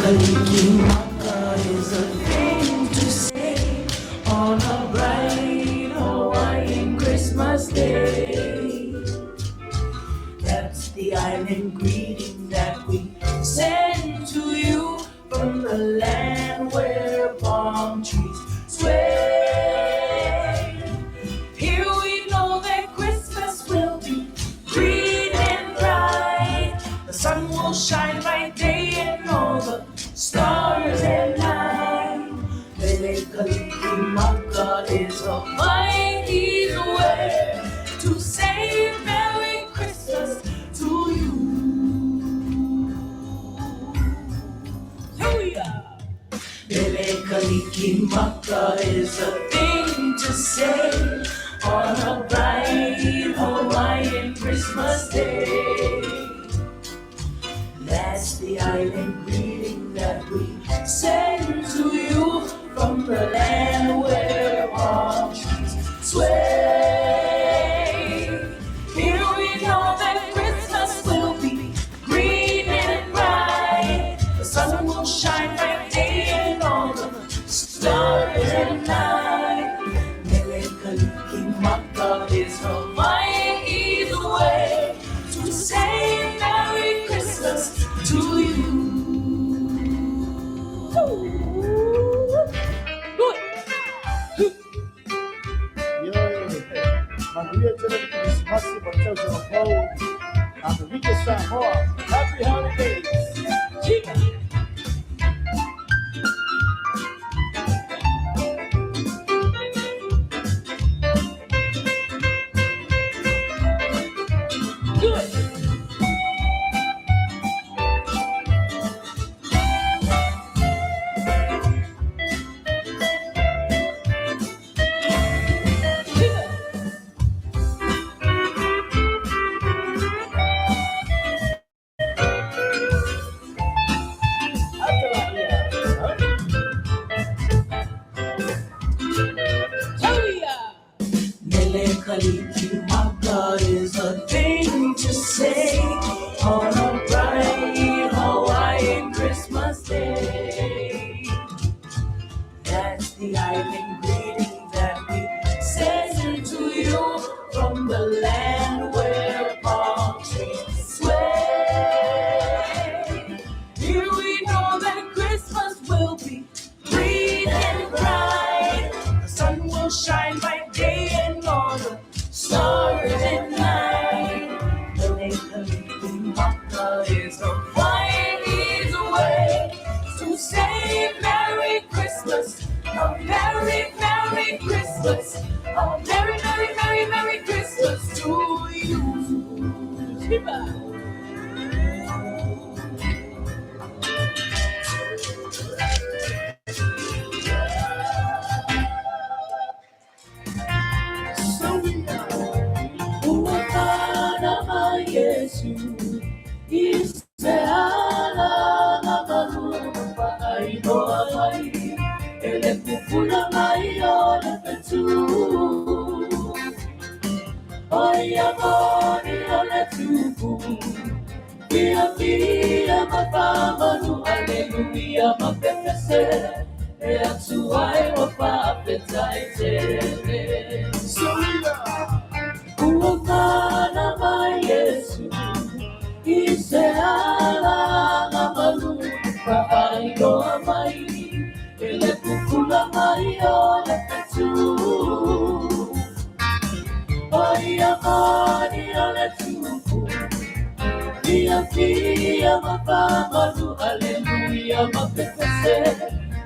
Kalikimaka is a thing to say on a bright Hawaiian Christmas day. That's the island greeting that we send to you from the land where palm trees sway. Here we know that Christmas will be green and bright. The sun will shine by day and all the stars at night. Lele Kalikimaka is a mighty way to say Merry Christmas to you. Lele Kalikimaka is a thing to say on a bright Hawaiian Christmas day. That's the island greeting that we send to you from the land where palm trees sway. Here we know that Christmas will be green and bright. The sun will shine by day and all the stars at night. Mele Kalikimaka is a mighty way to say Merry Christmas to you. Maria Tele Christmas bachao cha Paul America Samoa. Happy holidays. Chica. Kalikimaka is a thing to say on a bright Hawaiian Christmas day. That's the island greeting that we send to you from the land where palm trees sway. Here we know that Christmas will be green and bright. The sun will shine by day and all the stars at night. The Lake Kalikimaka is a mighty way to say Merry Christmas, a Merry, Merry Christmas, a Merry, Merry, Merry, Merry Christmas to you. Yesu iseala na malumba aidoa mai ele kufuna mai ole petu oya boni ole tupu pia pia mapambano haleluya mapepese e atuai wapa apetaite Uokana mai Via via mapamanu, hallelujah, mapepese.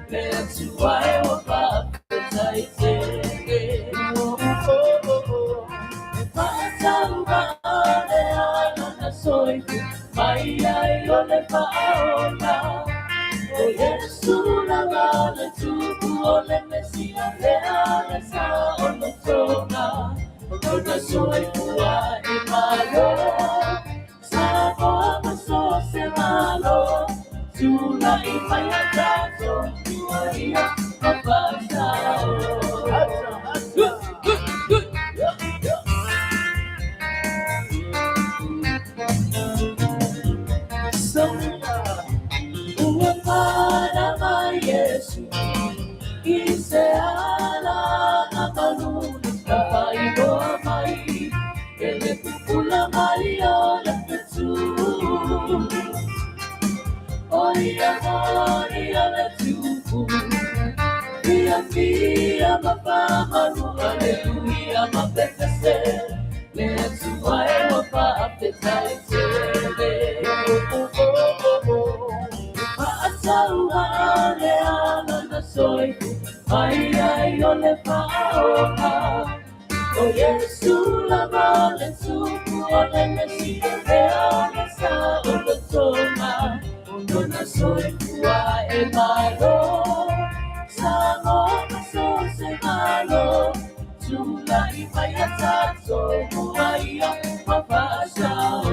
Let's why wapapetaite. Pataubaale ana na soifu, maya yole paona. O Yesu na vale tuku ole Mesia leale sa ono tona. Ona soifu wa imalo. Sabo maso se malo, tula ifaya tato, tuaria mapasao. Uwapada ma Yesu, iseala na baluni, kapaibo mai, ele pupula malia le petu. Oria le tupu, via via mapamanu, hallelujah, mapepese. Let's why wapa apetaite. Paatauhaale ana na soifu, maya yole paoha. O Yesu la vale tupu, ole Mesia leale sa ono tona. Ona soifu wa emalo, samo maso se malo. Tula ifaya tato, muaya mapasao.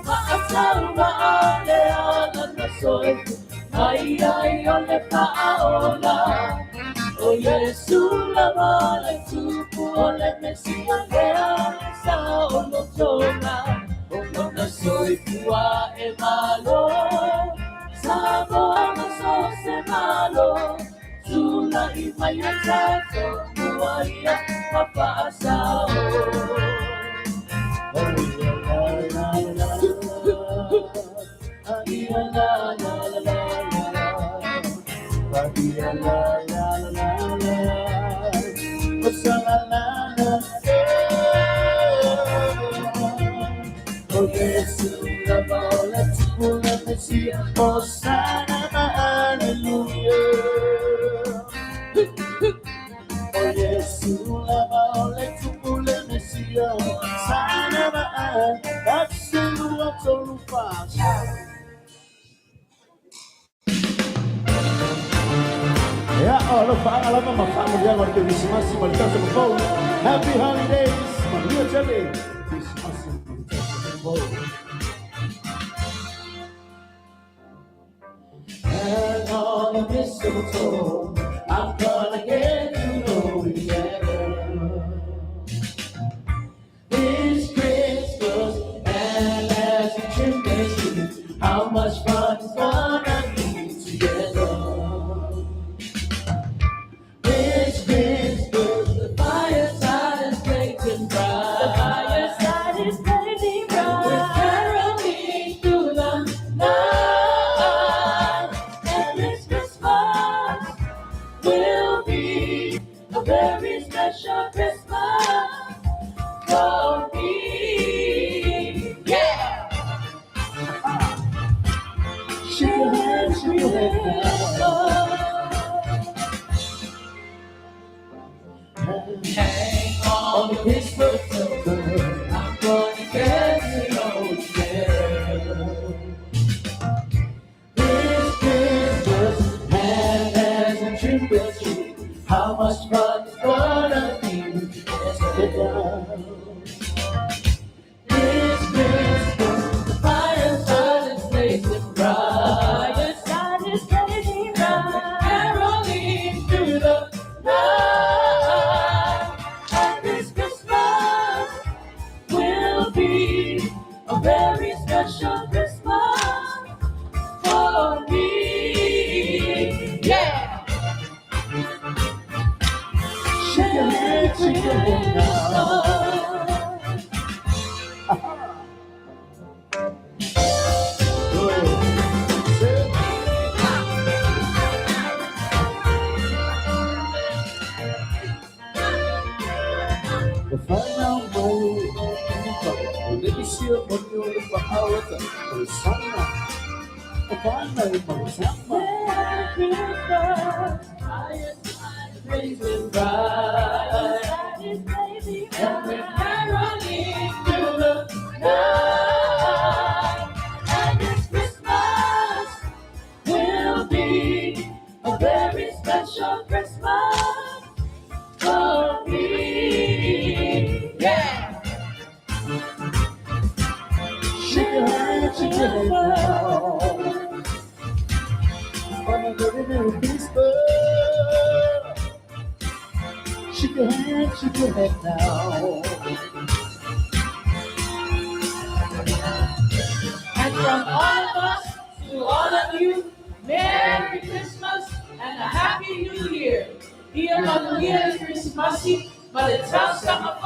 Paatauhaale ana na soifu, maya yole paola. O Yesu la vale tupu, ole Mesia leale sa ono tona. Ona soifu wa emalo, sabo maso se malo. Tula ifaya tato, muaya mapasao. Oh Yesu la vale tupu le Mesia, Hosanna hallelujah. Oh Yesu la vale tupu le Mesia, Hosanna that's in the water fast. Ya Allah, pangalaman magkamagyan ng Christmas, balikan sa Babaw. Happy holidays! Maria Jelly! Christmas, balikan sa Babaw. And on the mistletoe, I'm gonna get to know you better. This Christmas, and as you trim and see how much fun it's gonna be together. This Christmas, the fireside is blazing bright. The fireside is blazing bright. We're caroling through the night. And this Christmas will be a very special Christmas for me. Yeah! Shake your hand, shake your hand. Hang on the Christmas tree, I'm gonna get to know you better. This Christmas, and as a trip with you, how much fun it's gonna be together. This Christmas, the fireside is blazing bright. The fireside is blazing bright. Caroling through the night. And this Christmas will be a very special Christmas for me. Yeah! Shake your head now. siap menyuruh bahawat bersama Upana bersama Praise and bright, and we're caroling through the night. And this Christmas will be a very special Christmas for me. Yeah. Shake your hand now. On a very new Christmas. Shake your head now. And from all of us to all of you, Merry Christmas and a Happy New Year. Dia manuia Christmas, malitaw sa mga